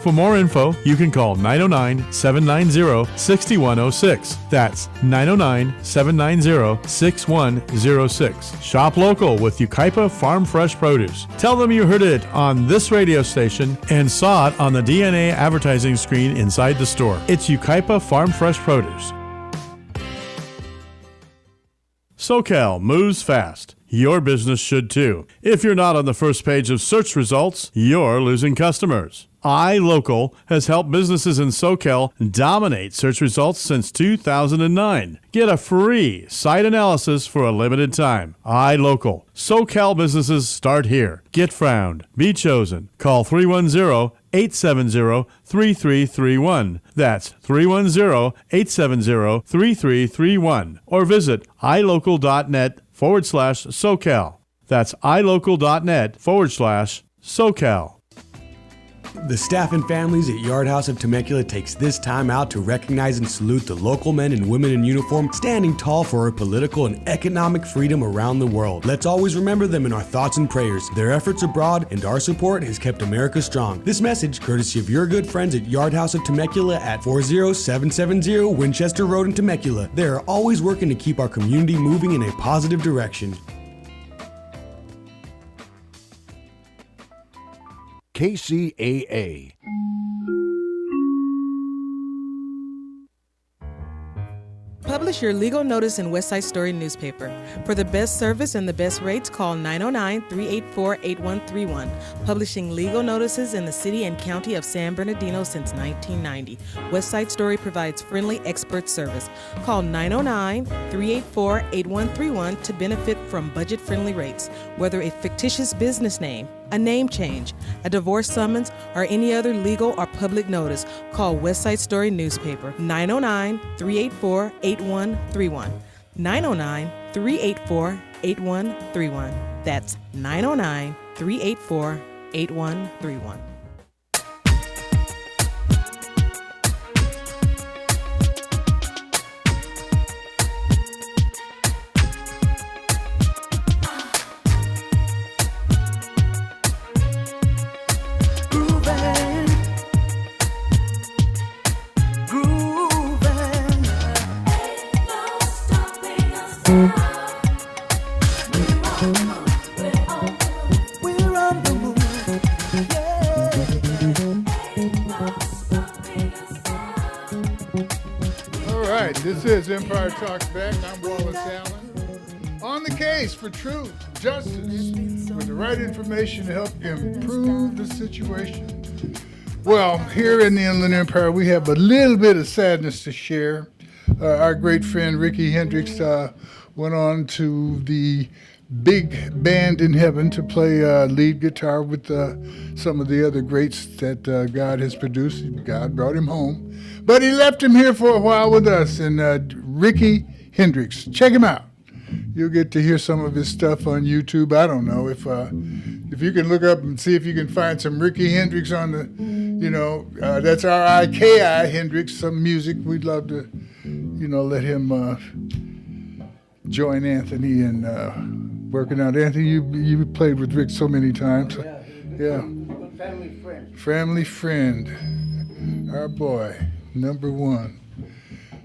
For more info, you can call 909-790-6106. That's 909-790-6106. Shop local with Yucaipa Farm Fresh Produce. Tell them you heard it on this radio station and saw it on the DNA advertising screen inside the store. It's Yucaipa Farm Fresh Produce. SoCal moves fast. Your business should too. If you're not on the first page of search results, you're losing customers. iLocal has helped businesses in SoCal dominate search results since 2009. Get a free site analysis for a limited time. iLocal. SoCal businesses start here. Get found. Be chosen. Call 310-870-3331. That's 310-870-3331. Or visit ilocal.net/SoCal. That's ilocal.net/SoCal. The staff and families at Yard House of Temecula takes this time out to recognize and salute the local men and women in uniform standing tall for our political and economic freedom around the world. Let's always remember them in our thoughts and prayers. Their efforts abroad and our support has kept America strong. This message, courtesy of your good friends at Yard House of Temecula at 40770 Winchester Road in Temecula. They are always working to keep our community moving in a positive direction. KCAA. Publish your legal notice in West Side Story newspaper. For the best service and the best rates, call 909-384-8131. Publishing legal notices in the city and county of San Bernardino since 1990. West Side Story provides friendly expert service. Call 909-384-8131 to benefit from budget-friendly rates. Whether a fictitious business name, a name change, a divorce summons, or any other legal or public notice, call West Side Story newspaper 909-384-8131. 909-384-8131. That's 909-384-8131. This is Empire Talks Back. I'm Wallace Allen. On the case for truth, justice, with the right information to help improve the situation. Well, here in the Inland Empire, we have a little bit of sadness to share. Our great friend Ricky Hendricks went on to the big band in heaven to play lead guitar with some of the other greats that God has produced. God brought him home. But he left him here for a while with us, and Ricky Hendricks. Check him out. You'll get to hear some of his stuff on YouTube. I don't know if you can look up and see if you can find some Ricky Hendricks on the, that's R-I-K-I Hendricks, some music. We'd love to, let him join Anthony in working out. Anthony, you played with Rick so many times. Yeah. Family friend. Our boy. Number one.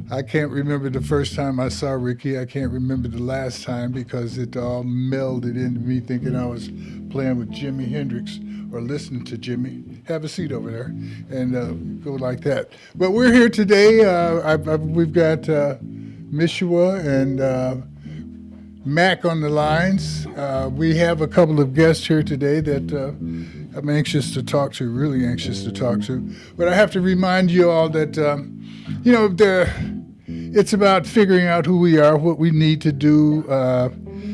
I can't remember the first time I saw Ricky. I can't remember the last time because it all melded into me thinking I was playing with Jimi Hendrix or listening to Jimmy. Have a seat over there and go like that. But we're here today. We've got Mishua and Mac on the lines. We have a couple of guests here today that I'm anxious to talk to, really anxious to talk to. But I have to remind you all that, it's about figuring out who we are, what we need to do.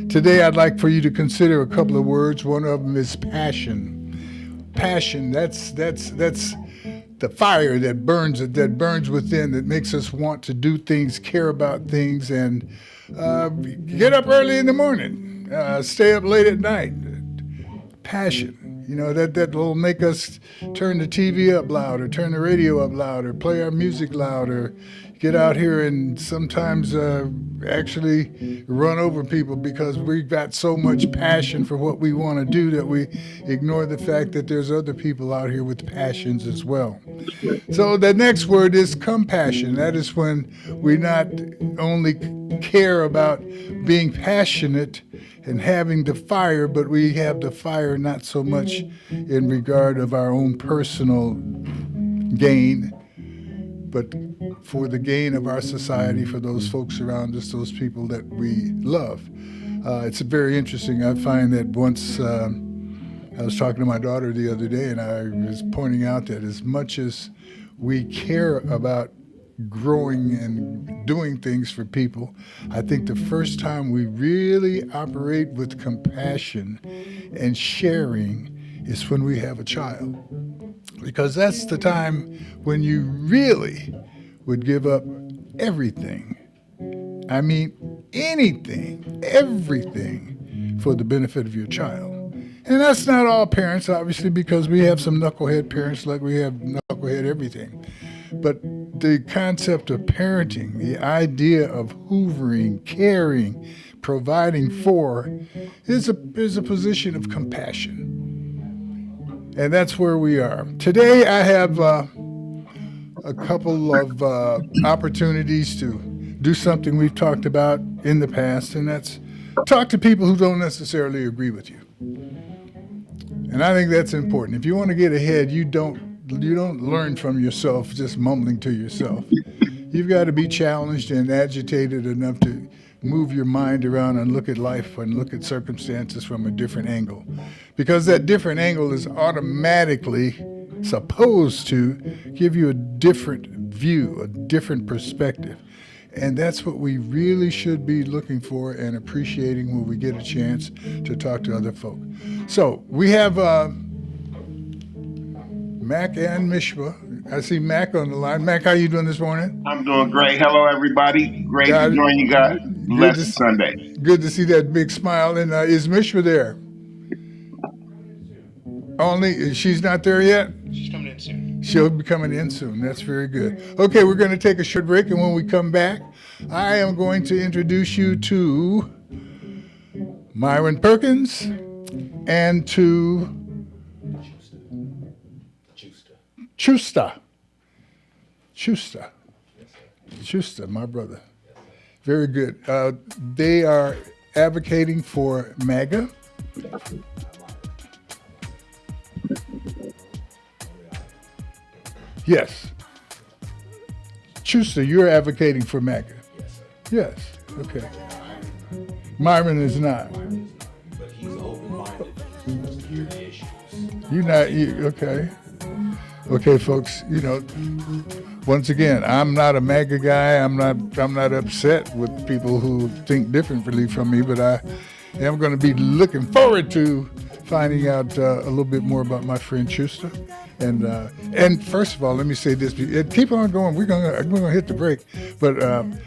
Today I'd like for you to consider a couple of words. One of them is passion. Passion, that's the fire that burns within, that makes us want to do things, care about things, and get up early in the morning, stay up late at night. Passion. that will make us turn the TV up louder, turn the radio up louder, play our music louder, get out here and sometimes actually run over people because we've got so much passion for what we want to do that we ignore the fact that there's other people out here with passions as well. So the next word is compassion. That is when we not only care about being passionate and having the fire, but we have the fire not so much in regard of our own personal gain, but for the gain of our society, for those folks around us, those people that we love. It's very interesting. I find that once I was talking to my daughter the other day, and I was pointing out that as much as we care about growing and doing things for people, I think the first time we really operate with compassion and sharing is when we have a child. Because that's the time when you really would give up everything. I mean, anything, everything for the benefit of your child. And that's not all parents, obviously, because we have some knucklehead parents like we have knucklehead everything. But the concept of parenting, the idea of hoovering, caring, providing for, is a position of compassion. And that's where we are. Today I have a couple of opportunities to do something we've talked about in the past, and that's talk to people who don't necessarily agree with you. And I think that's important. If you want to get ahead, you don't learn from yourself just mumbling to yourself. You've got to be challenged and agitated enough to move your mind around and look at life and look at circumstances from a different angle. Because that different angle is automatically supposed to give you a different view, a different perspective. And that's what we really should be looking for and appreciating when we get a chance to talk to other folk. So we have Mac and Mishma. I see Mac on the line. Mac, how you doing this morning? I'm doing great. Hello, everybody. Great to join you guys. Blessed Sunday. Good to see that big smile. And is Mishma there? She's not there yet? She's coming in soon. She'll be coming in soon. That's very good. Okay, we're going to take a short break, and when we come back, I am going to introduce you to Myron Perkins and to Chusta, my brother. Very good. They are advocating for MAGA. Yes. Chusta, you're advocating for MAGA. Yes. Okay. Myron is not. But he's open-minded to hear the issues. You're not. Okay. Okay, folks. Once again, I'm not a MAGA guy. I'm not upset with people who think differently from me, but I am going to be looking forward to finding out a little bit more about my friend Chusta. And first of all, let me say this. Keep on going. We're gonna hit the break. But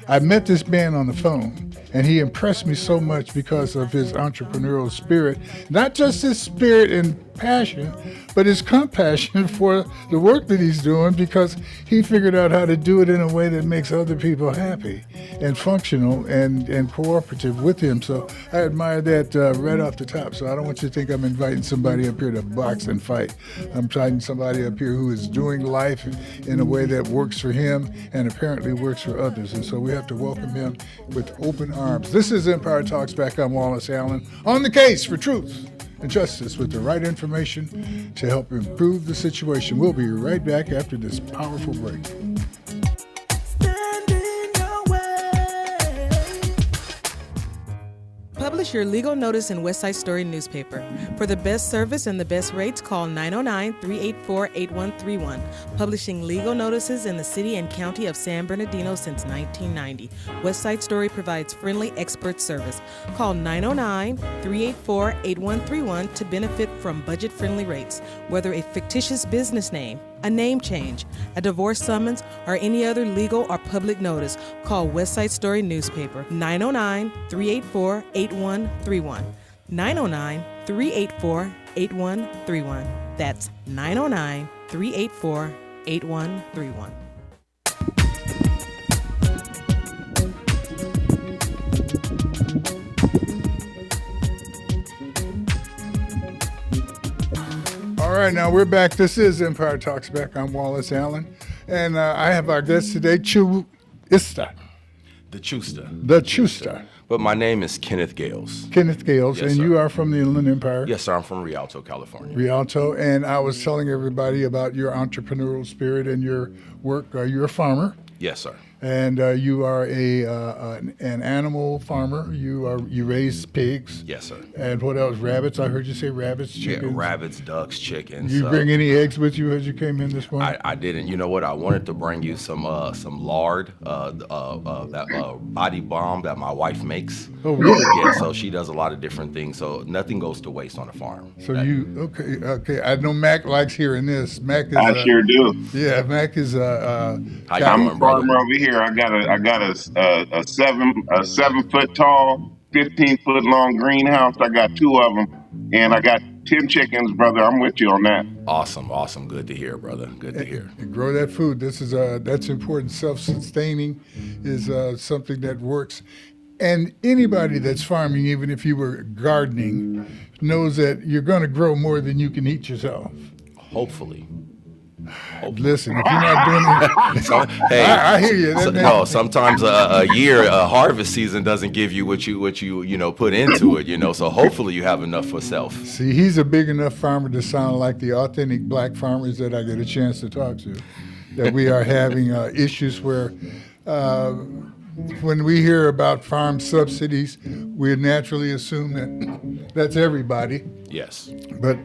I met this man on the phone, and he impressed me so much because of his entrepreneurial spirit. Not just his spirit and passion, but his compassion for the work that he's doing, because he figured out how to do it in a way that makes other people happy and functional and cooperative with him. So I admire that right off the top. So I don't want you to think I'm inviting somebody up here to box and fight. I'm inviting somebody up here who is doing life in a way that works for him and apparently works for others. And so we have to welcome him with open arms. This is Empire Talks Back. I'm Wallace Allen, on the case for truth and justice with the right information to help improve the situation. We'll be right back after this powerful break. Publish your legal notice in West Side Story newspaper. For the best service and the best rates, call 909-384-8131. Publishing legal notices in the city and county of San Bernardino since 1990. West Side Story provides friendly expert service. Call 909-384-8131 to benefit from budget-friendly rates. Whether a fictitious business name, a name change, a divorce summons, or any other legal or public notice, call West Side Story newspaper 909-384-8131. 909-384-8131. 909-384-8131. That's 909-384-8131. All right, now we're back. This is Empire Talks Back. I'm Wallace Allen, and I have our guest today, Chuista. The Chusta. The Chusta. But my name is Kenneth Gales. Kenneth Gales, Yes, and sir. you are from the Inland Empire. Yes, sir. I'm from Rialto, California. Rialto, and I was telling everybody about your entrepreneurial spirit and your work. You're a farmer, Yes, sir. and you are an animal farmer. You raise pigs. Yes, sir. And what else? Rabbits. I heard you say rabbits, chickens. Yeah, rabbits, ducks, chickens. You bring any eggs with you as you came in this morning? I didn't. You know what? I wanted to bring you some lard, that body balm that my wife makes. Oh, really? Yeah, so she does a lot of different things. So nothing goes to waste on a farm. So okay. I know Mac likes hearing this. Mac is. I sure do. Yeah, Mac is. How you I'm doing, a brother? farmer over here. I got a 7 foot tall, 15-foot long greenhouse. I got 2 of them, and I got 10 chickens, brother. I'm with you on that. Awesome. Good to hear, brother. Good to hear. And grow that food. This is that's important. Self-sustaining is something that works. And anybody that's farming, even if you were gardening, knows that you're going to grow more than you can eat yourself. Hopefully. Listen, if you're not doing it, So, hey, I hear you. No, sometimes a year, a harvest season doesn't give you what you put into it. So hopefully you have enough for self. See, he's a big enough farmer to sound like the authentic black farmers that I get a chance to talk to. That we are having issues where when we hear about farm subsidies, we naturally assume that that's everybody, Yes, but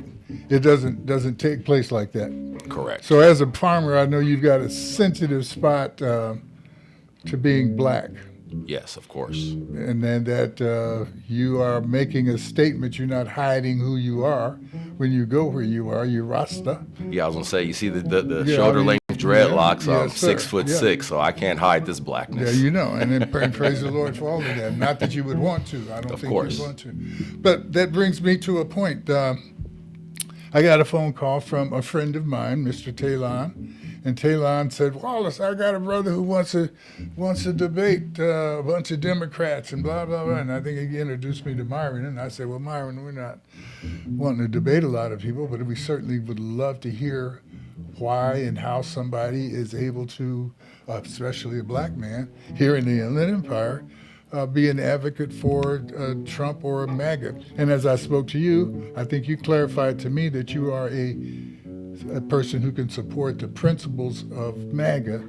it doesn't take place like that. correct. So as a farmer, I know you've got a sensitive spot to being black. Yes, of course. And then that you are making a statement. You're not hiding who you are when you go where you are. You're Rasta. Yeah, I was gonna say, you see the Yeah, shoulder I mean, length dreadlocks. yeah, I'm yes, sir. 6'6", so I can't hide this blackness. Yeah, you know, and then and praise the Lord for all of that. Not that you would want to. I don't Of think course. you want to. But that brings me to a point. I got a phone call from a friend of mine, Mr. Talon, and Talon said, "Wallace, I got a brother who wants to debate a bunch of Democrats and blah blah blah." And I think he introduced me to Myron, and I said, "Well, Myron, we're not wanting to debate a lot of people, but we certainly would love to hear why and how somebody is able to, especially a black man here in the Inland Empire, be an advocate for Trump or MAGA." And as I spoke to you, I think you clarified to me that you are a person who can support the principles of MAGA,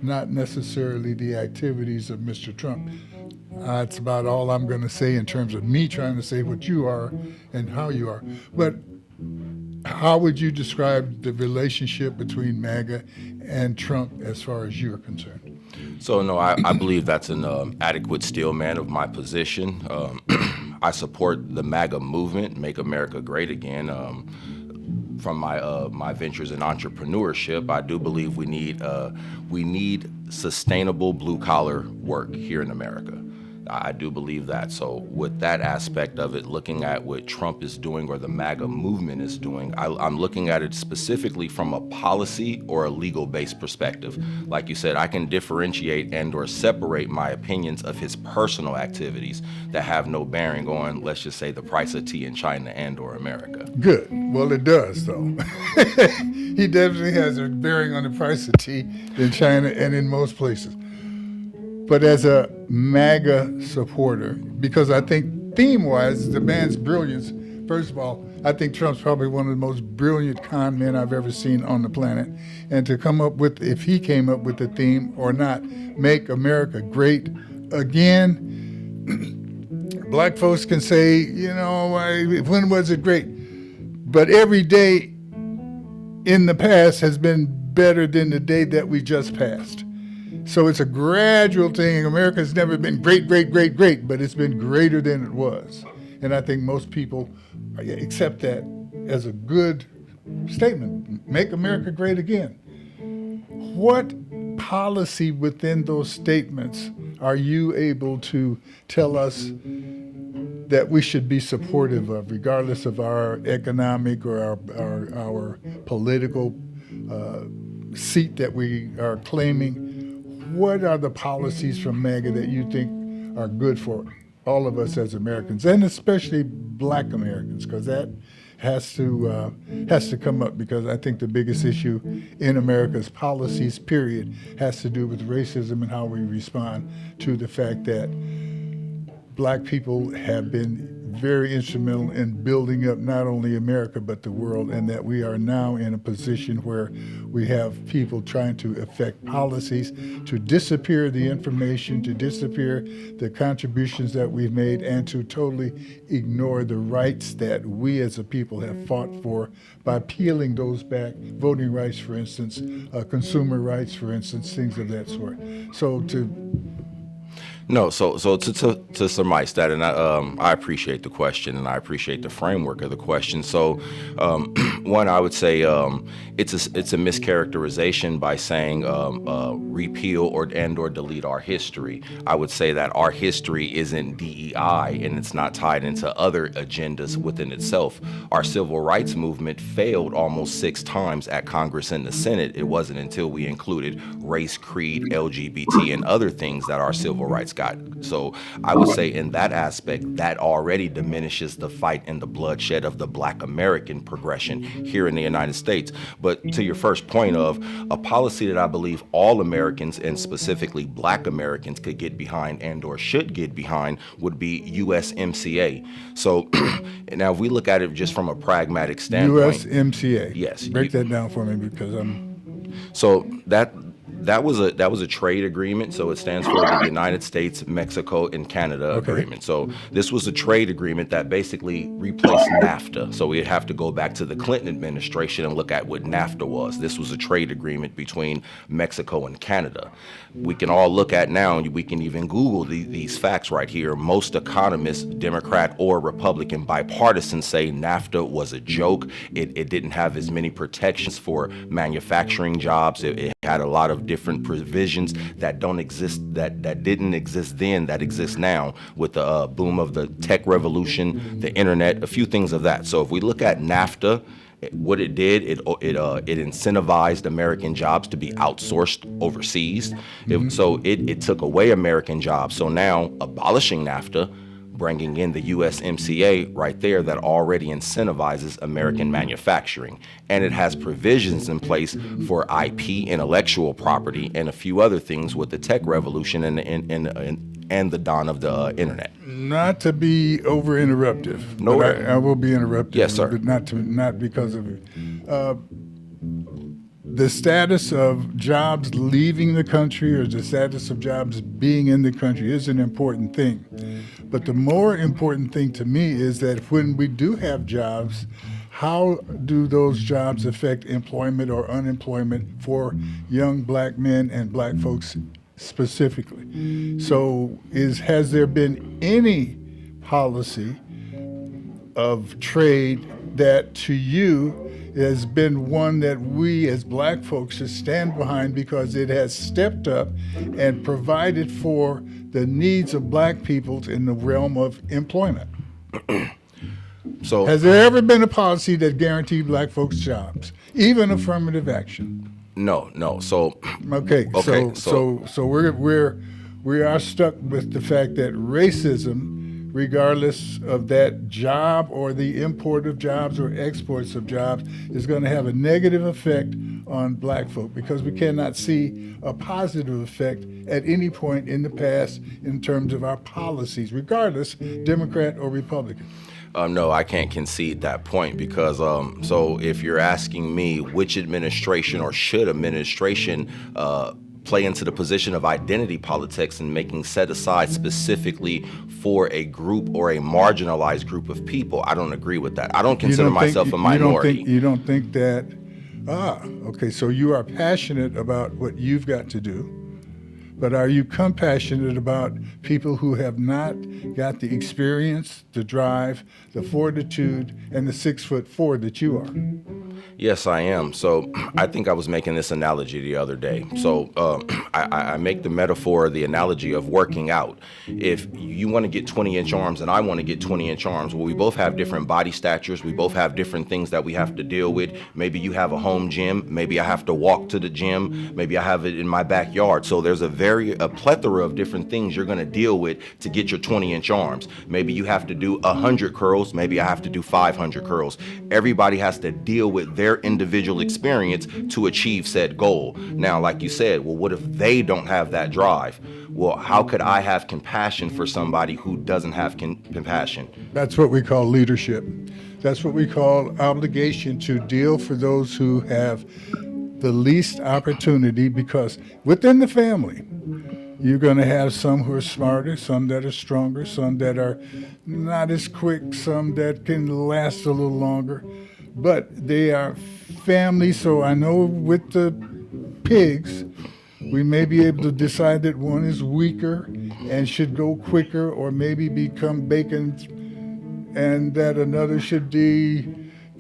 not necessarily the activities of Mr. Trump. That's about all I'm going to say in terms of me trying to say what you are and how you are. But how would you describe the relationship between MAGA and Trump as far as you're concerned? So no, I believe that's an adequate stillman of my position. I support the MAGA movement, Make America Great Again. From my ventures in entrepreneurship, I do believe we need sustainable blue collar work here in America. I do believe that. So with that aspect of it, looking at what Trump is doing or the MAGA movement is doing, I'm looking at it specifically from a policy or a legal-based perspective. Like you said, I can differentiate and or separate my opinions of his personal activities that have no bearing on, let's just say, the price of tea in China and or America. Good. Well, it does, though. He definitely has a bearing on the price of tea in China and in most places. But as a MAGA supporter, because I think theme-wise, the man's brilliance, first of all, I think Trump's probably one of the most brilliant con men I've ever seen on the planet. And to come up with, if he came up with the theme or not, Make America Great Again, black folks can say, when was it great? But every day in the past has been better than the day that we just passed. So it's a gradual thing. America's never been great, but it's been greater than it was. And I think most people accept that as a good statement. Make America great again. What policy within those statements are you able to tell us that we should be supportive of, regardless of our economic or our political seat that we are claiming? What are the policies from MAGA that you think are good for all of us as Americans, and especially Black Americans? Because that has to come up, because I think the biggest issue in America's policies, period, has to do with racism and how we respond to the fact that Black people have been very instrumental in building up not only America but the world, and that we are now in a position where we have people trying to affect policies to disappear the information, to disappear the contributions that we've made, and to totally ignore the rights that we as a people have fought for by peeling those back. Voting rights, for instance, consumer rights, for instance, things of that sort. So to surmise that, and I appreciate the question, and I appreciate the framework of the question. So, one, I would say it's a mischaracterization by saying repeal or delete our history. I would say that our history isn't DEI, and it's not tied into other agendas within itself. Our civil rights movement failed almost 6 times at Congress and the Senate. It wasn't until we included race, creed, LGBT, and other things that our civil rights got. So I would say in that aspect, that already diminishes the fight and the bloodshed of the Black American progression here in the United States. But to your first point of a policy that I believe all Americans, and specifically Black Americans, could get behind and or should get behind would be USMCA. So now if we look at it just from a pragmatic standpoint. USMCA. Yes. Break that down for me, because So that was a trade agreement. So it stands for the United States, Mexico, and Canada agreement. So this was a trade agreement that basically replaced NAFTA. So we'd have to go back to the Clinton administration and look at what NAFTA was. This was a trade agreement between Mexico and Canada. We can all look at now, and we can even Google these facts right here. Most economists, Democrat or Republican, bipartisan, say NAFTA was a joke. It didn't have as many protections for manufacturing jobs. It had a lot of different provisions that don't exist, that didn't exist then, that exist now with the boom of the tech revolution, the internet, a few things of that. So if we look at NAFTA, what it did, it incentivized American jobs to be outsourced overseas. So it took away American jobs. So now abolishing NAFTA, bringing in the USMCA right there, that already incentivizes American manufacturing. And it has provisions in place for IP, intellectual property, and a few other things with the tech revolution and the dawn of the internet. Not to be over-interruptive. No, I will be interruptive. Yes, sir. But not because of it. The status of jobs leaving the country or the status of jobs being in the country is an important thing. But the more important thing to me is that when we do have jobs, how do those jobs affect employment or unemployment for young Black men and Black folks specifically? So has there been any policy of trade that to you has been one that we as Black folks should stand behind, because it has stepped up and provided for the needs of Black people in the realm of employment? So has there ever been a policy that guaranteed Black folks jobs, even affirmative action? No. So we are stuck with the fact that racism, regardless of that job or the import of jobs or exports of jobs, is going to have a negative effect on Black folk, because we cannot see a positive effect at any point in the past in terms of our policies, regardless, Democrat or Republican. No, I can't concede that point, because so if you're asking me which administration or should administration play into the position of identity politics and making set aside specifically for a group or a marginalized group of people, I don't agree with that. I don't consider myself a minority. You don't think that, okay, so you are passionate about what you've got to do, but are you compassionate about people who have not got the experience, the drive, the fortitude, and the 6'4" that you are? Yes, I am. So I think I was making this analogy the other day. So I make the metaphor, the analogy of working out. If you want to get 20-inch arms and I want to get 20-inch arms, well, we both have different body statures. We both have different things that we have to deal with. Maybe you have a home gym. Maybe I have to walk to the gym. Maybe I have it in my backyard. So there's a plethora of different things you're going to deal with to get your 20-inch arms. Maybe you have to do 100 curls. Maybe I have to do 500 curls. Everybody has to deal with their individual experience to achieve said goal. Now, like you said, well, what if they don't have that drive? Well, how could I have compassion for somebody who doesn't have compassion? That's what we call leadership. That's what we call obligation to deal for those who have the least opportunity, because within the family, you're going to have some who are smarter, some that are stronger, some that are not as quick, some that can last a little longer. But they are family, so I know with the pigs, we may be able to decide that one is weaker and should go quicker, or maybe become bacon, and that another should be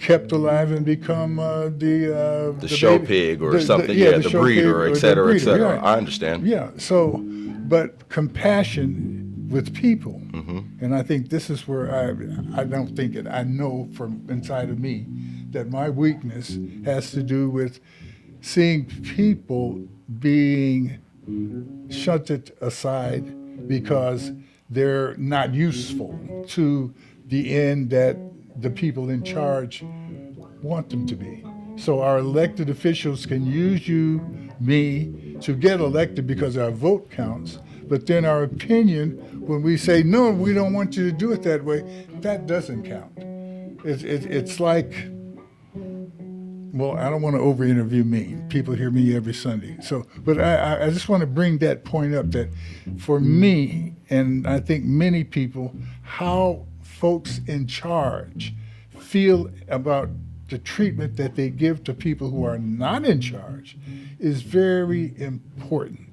kept alive and become the show baby, pig or something, the show breeder, pig et cetera, et breeder, cetera. yeah. I understand. Yeah, so, but compassion with people, and I think this is where I don't think it, I know from inside of me that my weakness has to do with seeing people being shunted aside because they're not useful to the end that the people in charge want them to be. So our elected officials can use you, me, to get elected because our vote counts, but then our opinion, when we say, no, we don't want you to do it that way, that doesn't count. It's like, well, I don't want to over-interview me. People hear me every Sunday. So, but I just want to bring that point up that for me, and I think many people, how folks in charge feel about the treatment that they give to people who are not in charge is very important.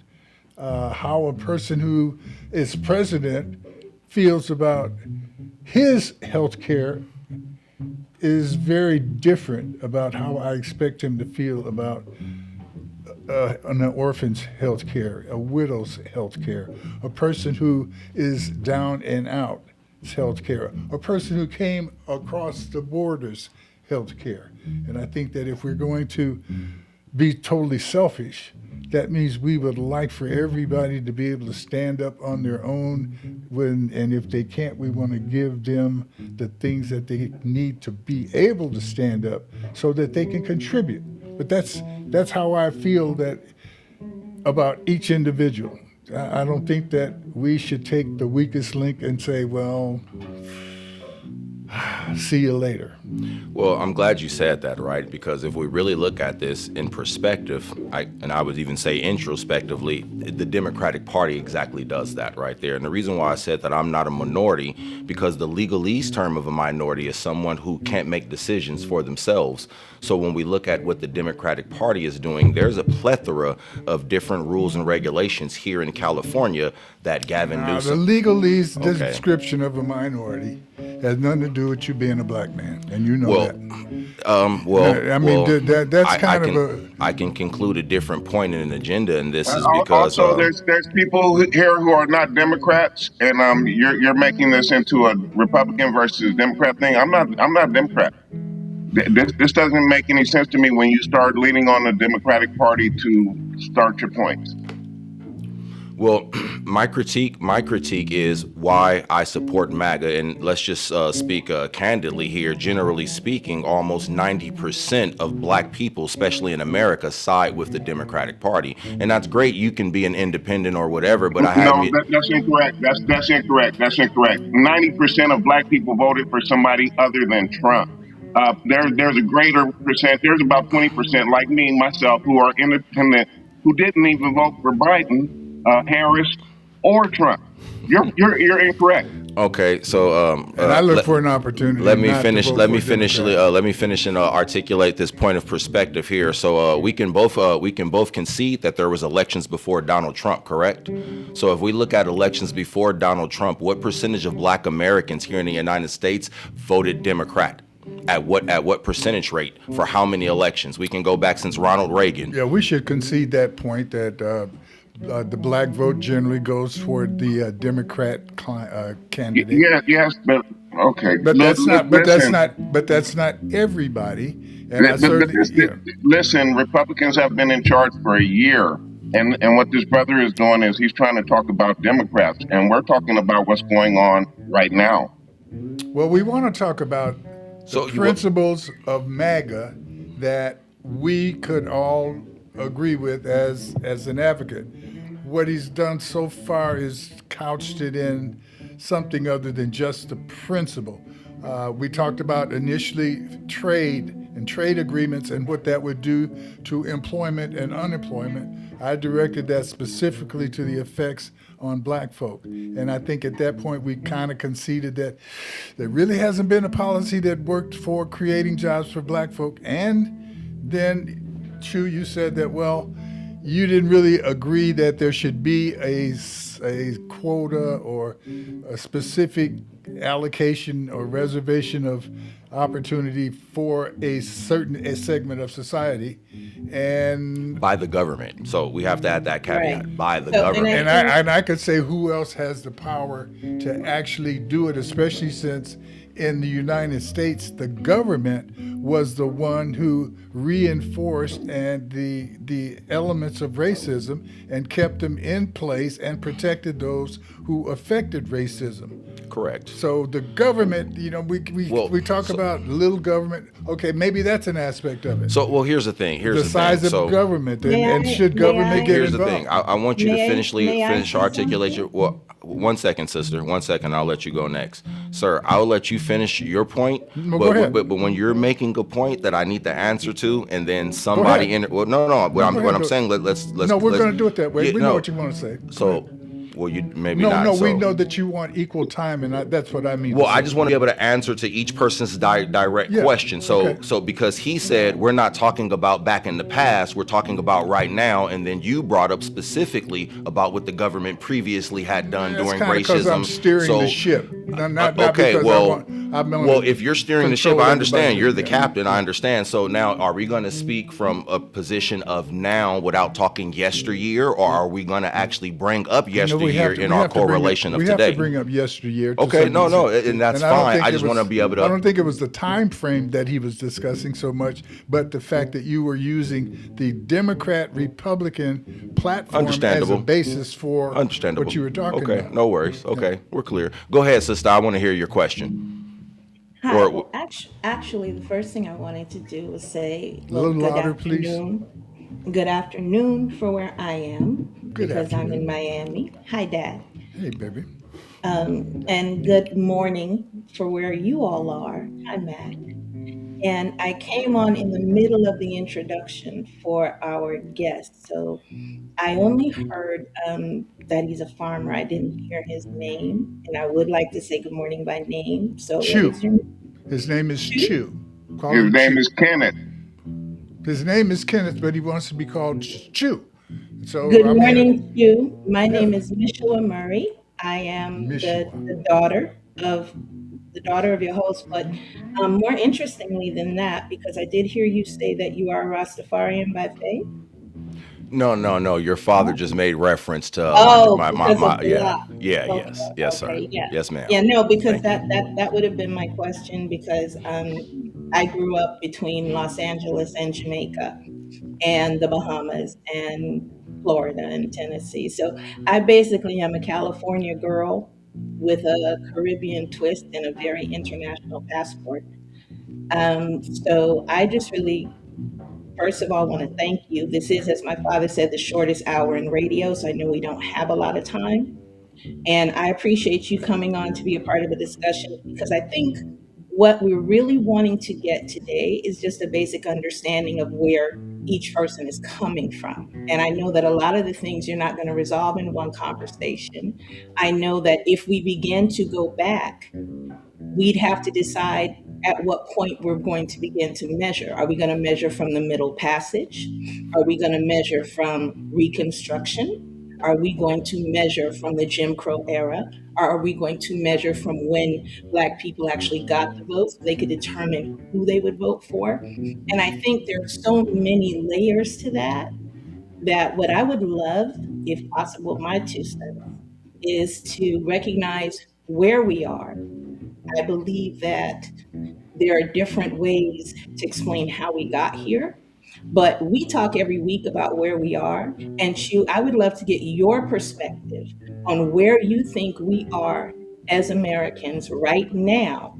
How a person who is president feels about his health care is very different about how I expect him to feel about an orphan's health care, a widow's health care, a person who is down and out health care, a person who came across the borders health care. And I think that if we're going to be totally selfish, that means we would like for everybody to be able to stand up on their own and if they can't, we want to give them the things that they need to be able to stand up so that they can contribute. But that's how I feel that about each individual. I don't think that we should take the weakest link and say, well, see you later. Well, I'm glad you said that, right? Because if we really look at this in perspective, I would even say introspectively, the Democratic Party exactly does that right there. And the reason why I said that I'm not a minority, because the legalese term of a minority is someone who can't make decisions for themselves. So when we look at what the Democratic Party is doing, there's a plethora of different rules and regulations here in California that Gavin Newsom... The legalese description of a minority has nothing to do with you being a black man, and you know that. I can conclude a different point in an agenda, and this is because also there's people here who are not Democrats, and you're making this into a Republican versus Democrat thing. I'm not a Democrat. This doesn't make any sense to me when you start leaning on the Democratic Party to start your points. Well, my critique is why I support MAGA, and let's just speak candidly here. Generally speaking, almost 90% of black people, especially in America, side with the Democratic Party, and that's great. You can be an independent or whatever, but that's incorrect. That's incorrect. That's incorrect. 90% of black people voted for somebody other than Trump. There's a greater percent. There's about 20%, like me, myself, who are independent, who didn't even vote for Biden, Harris, or Trump. You're incorrect. Okay, so and I look for an opportunity. Let me finish and articulate this point of perspective here. So we can both concede that there was elections before Donald Trump, correct? So if we look at elections before Donald Trump, what percentage of black Americans here in the United States voted Democrat? At what percentage rate for how many elections? We can go back since Ronald Reagan. Yeah, we should concede that point that the black vote generally goes toward the candidate. Yeah, yes, but okay. But that's not. But that's Listen, not. But that's not everybody. And I but certainly, yeah. listen. Republicans have been in charge for a year, and what this brother is doing is he's trying to talk about Democrats, and we're talking about what's going on right now. Well, we want to talk about the So principles of MAGA that we could all agree with as an advocate. What he's done so far is couched it in something other than just the principle. We talked about initially trade and trade agreements and what that would do to employment and unemployment. I directed that specifically to the effects on black folk. And I think at that point we kind of conceded that there really hasn't been a policy that worked for creating jobs for black folk. And then, Chu, you said that, well, you didn't really agree that there should be a quota or a specific allocation or reservation of opportunity for a segment of society, and by the government. So we have to add that caveat, Right. by the So, government. and I could say who else has the power to actually do it, especially since in the United States the government was the one who reinforced and the elements of racism and kept them in place and protected those who affected racism. Correct. So the government, we talk about little government. Okay, maybe that's an aspect of it. So, well, here's the thing. Here's The the size thing. of So, government, and, May and I- should may government I- get here's the involved? thing. I want you to May I- finish may I say articulate your. something? Well, 1 second, sister. 1 second. I'll let you go next, sir. I'll let you finish your point. No, but, go ahead. but when you're making a point that I need the answer to, and then somebody ahead. well, no. What go I'm ahead, I'm do it. saying. Let's. No, we're going to do it that way. Yeah, We know no. what you want to say. So, well, you maybe No, not. no, so. we know that you want equal time, and that's what I mean. Well, I just want to be able to answer to each person's direct Yeah, question. So, okay. so because he said we're not talking about back in the past, we're talking about right now, and then you brought up specifically about what the government previously had done That's during kinda 'cause racism. I'm steering so, the ship. Not okay, because well, I'm gonna well, if you're steering the ship, control I understand. everybody. You're the Yeah. captain. I understand. So now, are we going to speak from a position of now without talking yesteryear, or are we going to actually bring up No, yesteryear in our correlation of we today? have to bring up yesteryear. to Okay, some no, extent. and that's I don't fine. think I it just was- wanna be able to- I don't think it was the time frame that he was discussing so much, but the fact that you were using the Democrat Republican platform as a Understandable. basis for Understandable. what you were talking okay, about. no worries. Okay, we're clear. Go ahead, sister. I want to hear your question. Hi. Or- Well, actually, the first thing I wanted to do was say, A little good louder, please. afternoon. Good afternoon for where I am Good because I'm afternoon. in Miami. Hi, Dad. Hey, baby. And good morning for where you all are. Hi, Matt. And I came on in the middle of the introduction for our guest. So I only heard that he's a farmer. I didn't hear his name. And I would like to say good morning by name. So what Chew. is your name? His name is Chew. Call His him name Chew. is Kenneth. His name is Kenneth, but he wants to be called Chew. So Good I mean, morning to you. My Yeah. name is Mishua Murray. I am Mishua. the daughter of your host, but more interestingly than that, because I did hear you say that you are a Rastafarian by faith. No. Your father just made reference to Oh, my because of the yeah, law. yeah, Okay, yes, sir, okay, yeah. yes, ma'am. Yeah, no, because Thank you. that would have been my question because I grew up between Los Angeles and Jamaica and the Bahamas and Florida and Tennessee. So I basically am a California girl with a Caribbean twist and a very international passport. So I just really, first of all, want to thank you. This is, as my father said, the shortest hour in radio, so I know we don't have a lot of time. And I appreciate you coming on to be a part of the discussion because I think what we're really wanting to get today is just a basic understanding of where each person is coming from. And I know that a lot of the things you're not going to resolve in one conversation. I know that if we begin to go back, we'd have to decide at what point we're going to begin to measure. Are we going to measure from the Middle Passage? Are we going to measure from Reconstruction? Are we going to measure from the Jim Crow era? Or are we going to measure from when Black people actually got the vote so they could determine who they would vote for? And I think there are so many layers to that, that what I would love, if possible, my 2 cents, is to recognize where we are. I believe that there are different ways to explain how we got here, but we talk every week about where we are. And Chu, I would love to get your perspective on where you think we are as Americans right now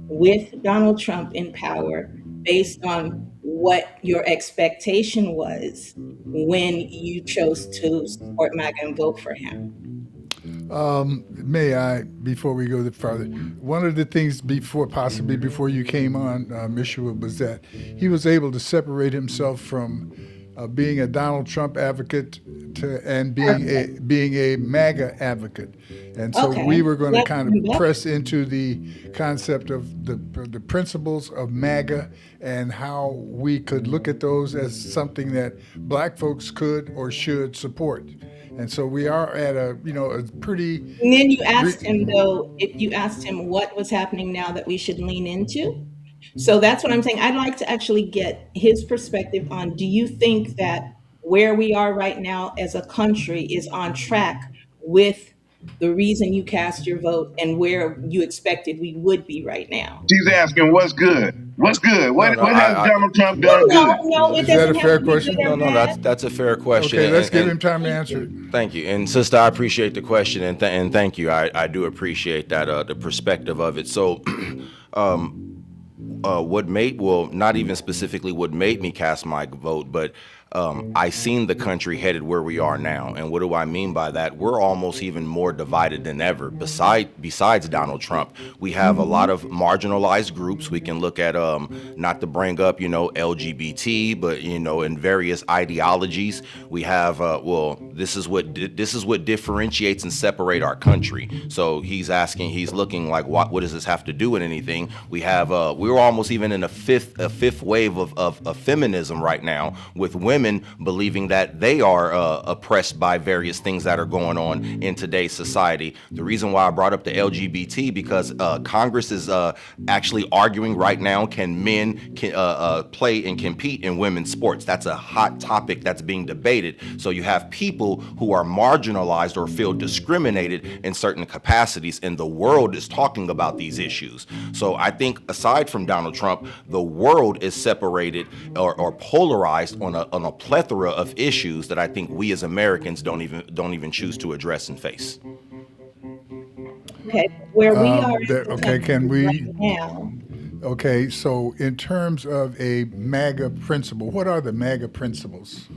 with Donald Trump in power, based on what your expectation was when you chose to support MAGA and vote for him. May I, before we go further, one of the things possibly before you came on, Mishua, was that he was able to separate himself from being a Donald Trump advocate and being a MAGA advocate. And so Okay, we were going to let's kind come of back. press into the concept of the principles of MAGA and how we could look at those as something that black folks could or should support. And so we are at a pretty. And then you asked him, though, if you asked him what was happening now that we should lean into. So that's what I'm saying. I'd like to actually get his perspective on, do you think that where we are right now as a country is on track with the reason you cast your vote and where you expected we would be right now? She's asking what's good. What's good? No, What no, what has I Donald Trump No, done no, good? no, it Is that a doesn't have fair to be good question? or no, bad. that's a fair question. Okay, let's give and- him time to answer it. Thank you. And sister, I appreciate the question and thank you. I do appreciate that the perspective of it. So what made, well, not even specifically what made me cast my vote, but I seen the country headed where we are now. And what do I mean by that? We're almost even more divided than ever. Besides Donald Trump, we have a lot of marginalized groups. We can look at, not to bring up, LGBT, but, in various ideologies. We have, this is what differentiates and separate our country. So he's looking like, what does this have to do with anything? We have, we're almost even in a fifth wave of feminism right now, with women believing that they are oppressed by various things that are going on in today's society. The reason why I brought up the LGBT, because Congress is actually arguing right now, can men play and compete in women's sports? That's a hot topic that's being debated. So you have people who are marginalized or feel discriminated in certain capacities, and the world is talking about these issues. So I think aside from Donald Trump, the world is separated or polarized on a plethora of issues that I think we as Americans don't even choose to address and face. Okay, where we are as a Okay, can country we? right now. Okay, so in terms of a MAGA principle, what are the MAGA principles?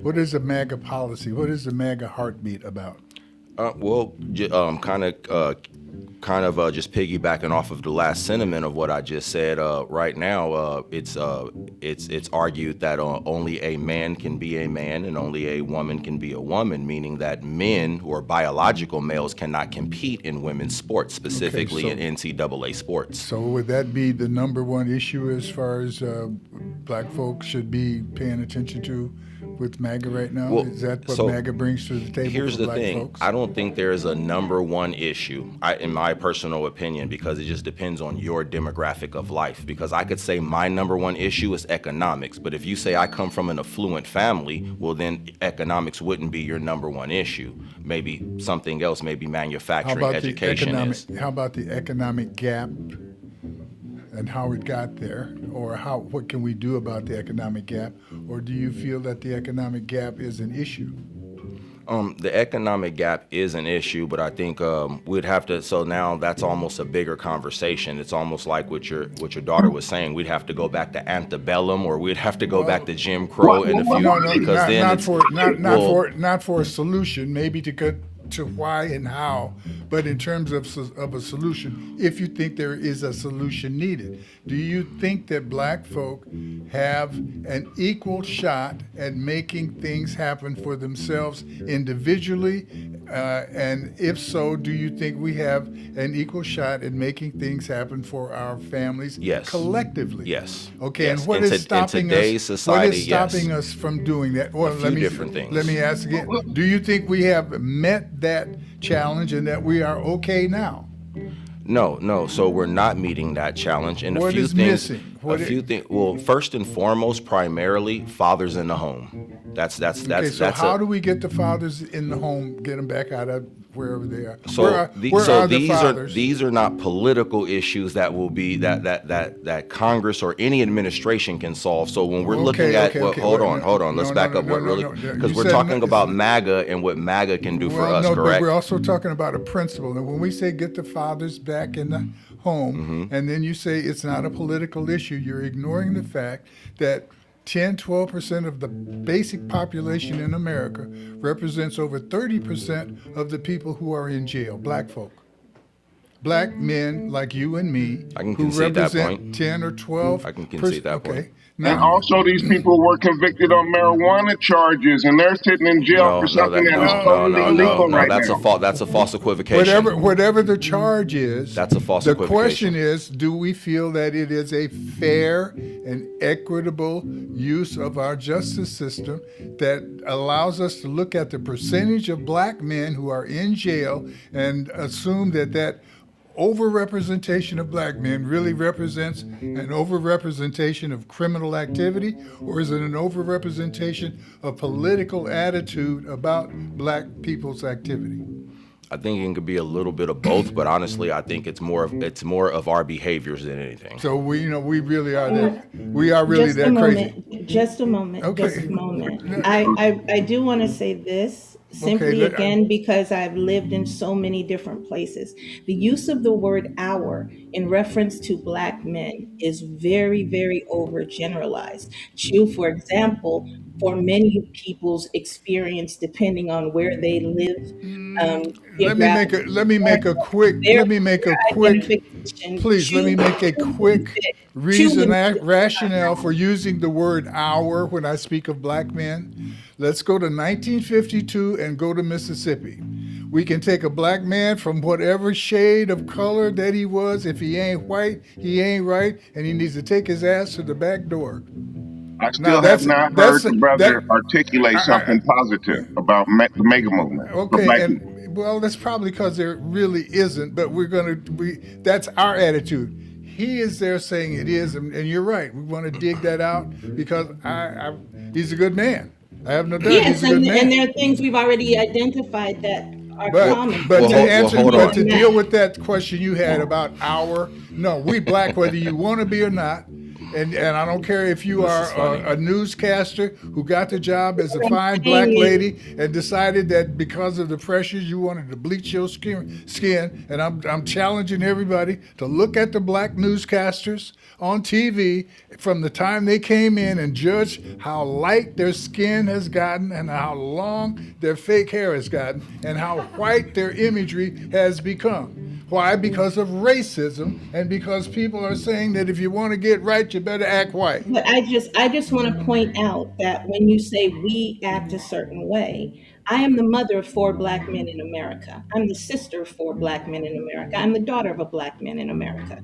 What is the MAGA policy? What is the MAGA heartbeat about? Kind of just piggybacking off of the last sentiment of what I just said. Right now, it's argued that only a man can be a man and only a woman can be a woman, meaning that men or biological males cannot compete in women's sports, specifically in NCAA sports. So would that be the number one issue as far as black folks should be paying attention to with MAGA right now? Well, is that what so MAGA brings to the table here's for the black thing. folks? I don't think there is a number one issue, in my personal opinion, because it just depends on your demographic of life. Because I could say my number one issue is economics, but if you say I come from an affluent family, well, then economics wouldn't be your number one issue. Maybe something else, maybe manufacturing, education is. How about the economic gap and how it got there, or what can we do about the economic gap, or do you feel that the economic gap is an issue? The economic gap is an issue, but I think we'd have to. So now that's almost a bigger conversation. It's almost like what your daughter was saying. We'd have to go back to antebellum, or we'd have to go back to Jim Crow in the future. Not for a solution. Maybe to to why and how, but in terms of a solution, if you think there is a solution needed. Do you think that black folk have an equal shot at making things happen for themselves individually? And if so, do you think we have an equal shot at making things happen for our families Yes. collectively? Yes. Okay, Yes. and what In is to- in stopping today's us? society, What is stopping yes. us from doing that? Well, few different things. Let me ask again. Do you think we have met that challenge and that we are okay now? No. So we're not meeting that challenge. And What a few is things. missing? Well, first and foremost, primarily, fathers in the home. That's Okay, so how do we get the fathers in the home, get them back out of wherever they are? So, where are the these fathers? these are not political issues that will be that Congress or any administration can solve. So when we're looking at hold on, let's back up because You we're said talking about MAGA and what MAGA can do for us, no, correct? but we're also talking about a principle. And when we say get the fathers back in the home, and then you say it's not a political issue, you're ignoring the fact that 10-12% of the basic population in America represents over 30% of the people who are in jail, black folk. Black men like you and me I can who concede that represent point. 10 or 12. I can concede that point. And also, these people were convicted on marijuana charges, and they're sitting in jail for something that is totally illegal right now. That's a false equivocation. Whatever the charge is, That's a false the equivocation. question is, do we feel that it is a fair and equitable use of our justice system that allows us to look at the percentage of black men who are in jail and assume that overrepresentation of black men really represents an overrepresentation of criminal activity, or is it an overrepresentation of political attitude about black people's activity? I think it could be a little bit of both, but honestly, I think it's more of our behaviors than anything. So we really are that. We are really that crazy. Just a moment. Okay. Just a moment. I do want to say this simply Okay, again because I've lived in so many different places. The use of the word "our" in reference to black men is very, very overgeneralized. For example, for many people's experience, depending on where they live, Let me make a quick rationale for using the word "our" when I speak of black men. Let's go to 1952 and go to Mississippi. We can take a black man from whatever shade of color that he was. If he ain't white, he ain't right, and he needs to take his ass to the back door. I still have not heard the brother articulate something positive about the mega movement. Okay, well, that's probably because there really isn't, but that's our attitude. He is there saying it is, and you're right. We want to dig that out because he's a good man. I have no doubt. Yes, he's a good man. and there are things we've already identified that are common. But Hold to deal with that question you had about we black, whether you want to be or not. And I don't care if you are a newscaster who got the job as a fine black lady and decided that because of the pressures you wanted to bleach your skin. And I'm challenging everybody to look at the black newscasters on TV from the time they came in and judge how light their skin has gotten and how long their fake hair has gotten and how white their imagery has become. Why? Because of racism and because people are saying that if you want to get right, you better act white. But I just want to point out that when you say we act a certain way, I am the mother of 4 black men in America. I'm the sister of 4 black men in America. I'm the daughter of a black man in America.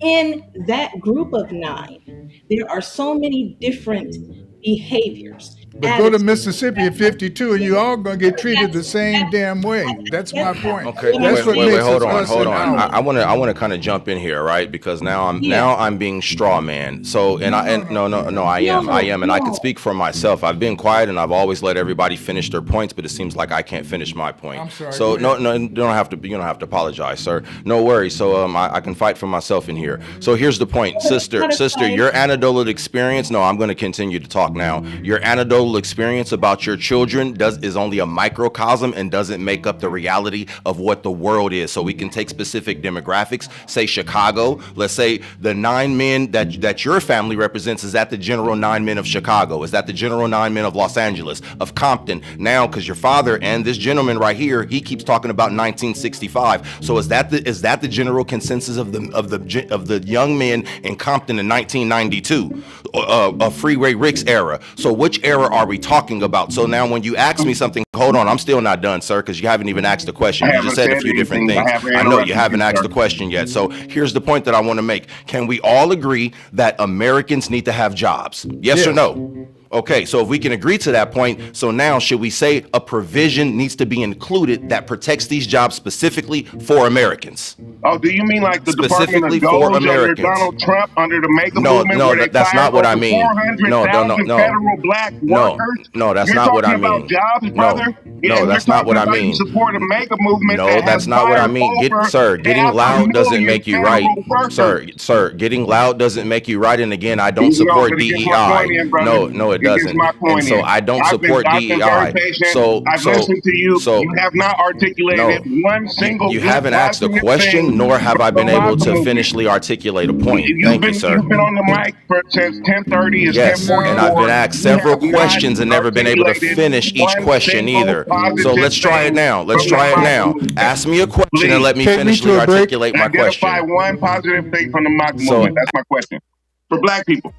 In that group of 9, there are so many different behaviors. But go to Mississippi at 52 and you all going to get treated the same damn way. That's my point. Okay, That's wait, hold on. I I want to kind of jump in here, right? Because now I'm being straw man. So I am, and I can speak for myself. I've been quiet and I've always let everybody finish their points, but it seems like I can't finish my point. I'm sorry. So you don't have to apologize, sir. No worries. So I can fight for myself in here. So here's the point, sister. Your anecdotal experience. No, I'm going to continue to talk now. Your anecdotal anecdotal experience about your children is only a microcosm and doesn't make up the reality of what the world is. So we can take specific demographics, say Chicago. Let's say the 9 men that your family represents, is that the general 9 men of Chicago? Is that the general 9 men of Los Angeles, of Compton? Now, because your father and this gentleman right here, he keeps talking about 1965. So is that the general consensus of the young men in Compton in 1992, a Freeway Rick's era? So which era are we talking about? So now when you ask me something, hold on, I'm still not done, sir, because you haven't even asked the question. You just said a few different things. I know you haven't asked the question yet. So here's the point that I want to make. Can we all agree that Americans need to have jobs? Yes or no? Okay, so if we can agree to that point, so now should we say a provision needs to be included that protects these jobs specifically for Americans? Oh, do you mean like the Specifically Department of for Doge under Americans. Donald Trump, under the MAGA No, movement? no, where they that's fired not what I over mean. 400,000 No. federal black workers? No, that's You're not what I talking about mean. jobs, brother? No, that's not what I mean. You support a MAGA movement No, that that's has not what I fired mean. over Getting half a loud doesn't million make you right. federal workers. Sir, getting loud doesn't make you right. And again, I don't No, support but it gets my point DEI. in, brother. No, it It gets doesn't. my point And so in. I don't I've support been very DEI. patient. I've listened to you. You have not articulated one single You good haven't asked a positive question, thing nor have I from been the able MAGA to movement. finishly articulate a point. Thank you, sir. You've been on the mic since 10:30. It's Yes, 10:44. and I've been asked several You have questions and not never been able to articulated finish each one question single either. positive So let's try it thing now. Let's from try the it MAGA now. movement. Ask me a question and let me Take me to finishly a break. articulate my Identify question. one positive thing from the MAGA So- movement. That's my question. For black people.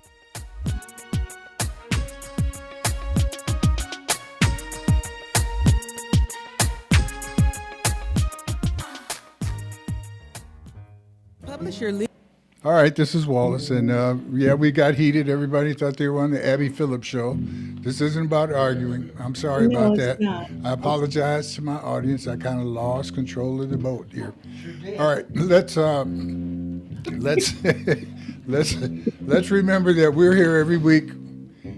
Publish your legal. All right, this is Wallace, and yeah, we got heated. Everybody thought they were on the Abby Phillips show. This isn't about arguing. I'm sorry No, about it's that. not. I apologize to my audience. I kind of lost control of the boat here. All right, let's let's remember that we're here every week,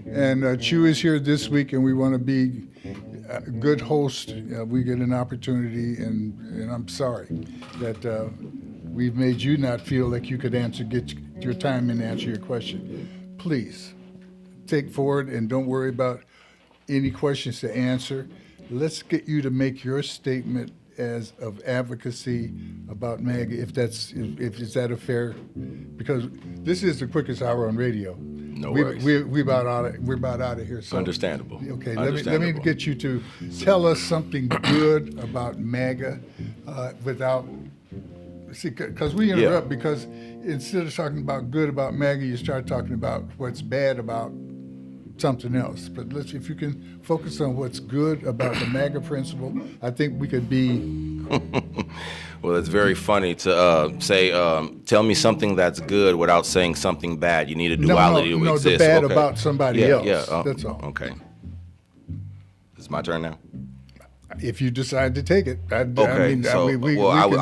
and Chew is here this week, and we want to be a good host. We get an opportunity, and I'm sorry that. We've made you not feel like you could get your time and answer your question. Please, take forward and don't worry about any questions to answer. Let's get you to make your statement as of advocacy about MAGA, if is that a fair, because this is the quickest hour on radio. No worries. We're about out of here. So. Understandable. Okay, let me get you to tell us something good about MAGA without. See, because we interrupt because instead of talking about good about MAGA, you start talking about what's bad about something else. But if you can focus on what's good about the MAGA principle, I think we could be. Well, it's very funny to say, tell me something that's good without saying something bad. You need a duality to exist. No, the bad Okay. about somebody else. Yeah, that's all. Okay. It's my turn now. If you decide to take it, I